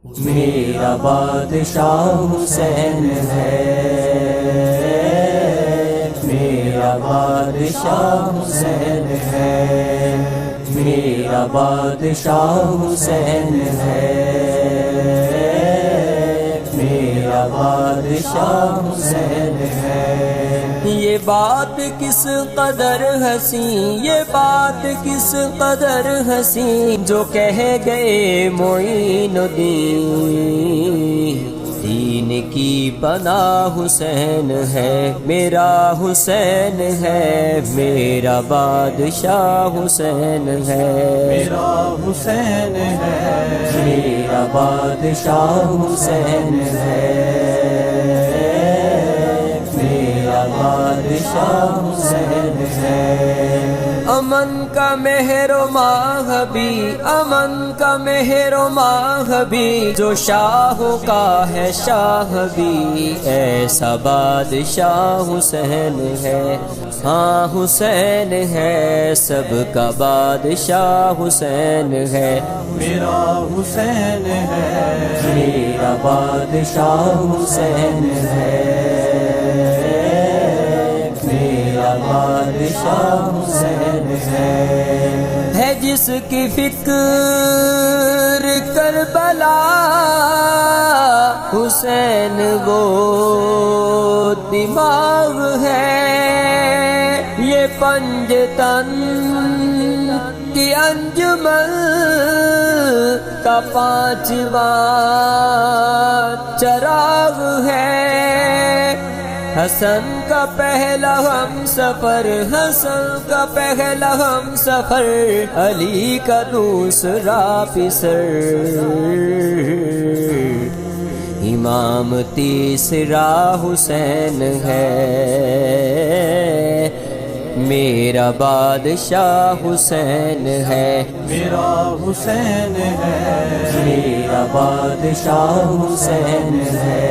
میرا بادشاہ حسین ہے، میرا بادشاہ حسین ہے، میرا بادشاہ حسین ہے، میرا بادشاہ حسین ہے۔ یہ بات کس قدر حسین، یہ بات کس قدر حسین، جو کہہ گئے معین الدین، دین کی پناہ حسین ہے، میرا حسین ہے، میرا بادشاہ حسین ہے، میرا حسین ہے، میرا بادشاہ حسین ہے، میرا بادشاہ حسین ہے۔ امن کا مہر و ماہبی، امن کا مہر و ماہبی، جو شاہ کا ہے شاہ بھی، ایسا بادشاہ حسین ہے، ہاں حسین ہے، سب کا بادشاہ حسین ہے، میرا حسین ہے، میرا بادشاہ حسین ہے، میرا بادشاہ حسین ہے جس کی فکر کربلا، حسین وہ دماغ ہے، یہ پنجتن کی انجمن کا پانچواں چراغ ہے، حسن کا پہلا ہم سفر، حسن کا پہلا ہم سفر، علی کا دوسرا پسر، امام تیسرا حسین ہے، میرا بادشاہ حسین ہے، میرا حسین ہے، میرا بادشاہ حسین ہے،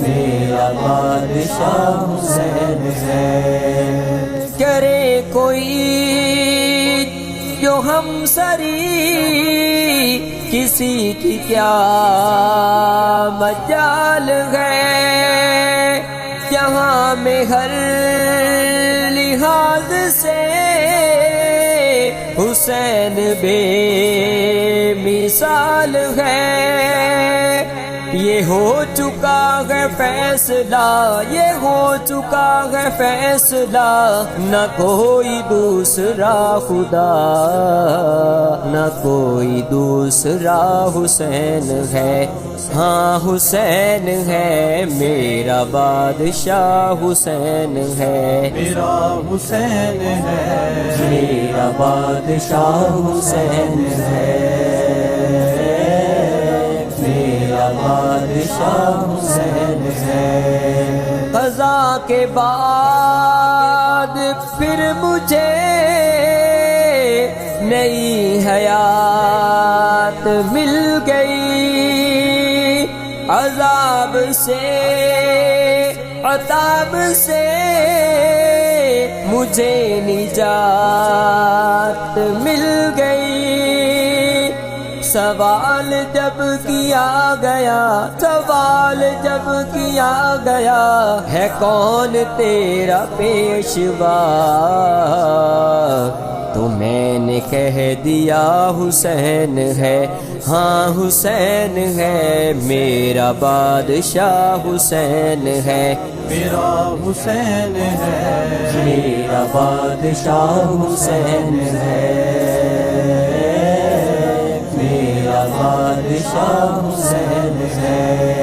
میرا بادشاہ حسین ہے۔ کرے کوئی جو ہم سری، کسی کی کیا مجال ہے، یہاں میں ہر لحاظ سے حسین بے مثال ہے، یہ ہو چکا ہے فیصلہ، یہ ہو چکا ہے فیصلہ، نہ کوئی دوسرا خدا، نہ کوئی دوسرا حسین ہے، ہاں حسین ہے، میرا بادشاہ حسین ہے، میرا حسین ہے، میرا بادشاہ حسین ہے، میرا بادشاہ حسین ہے۔ قضا کے بعد پھر مجھے نئی حیات مل گئی، عذاب سے عطاب سے مجھے نجات مل گئی، سوال جب کیا گیا، سوال جب کیا گیا، ہے کون تیرا پیشوا، تو میں نے کہہ دیا حسین ہے، ہاں حسین ہے، میرا بادشاہ حسین ہے، میرا حسین ہے، میرا بادشاہ حسین ہے، میرا بادشاہ حسین ہے۔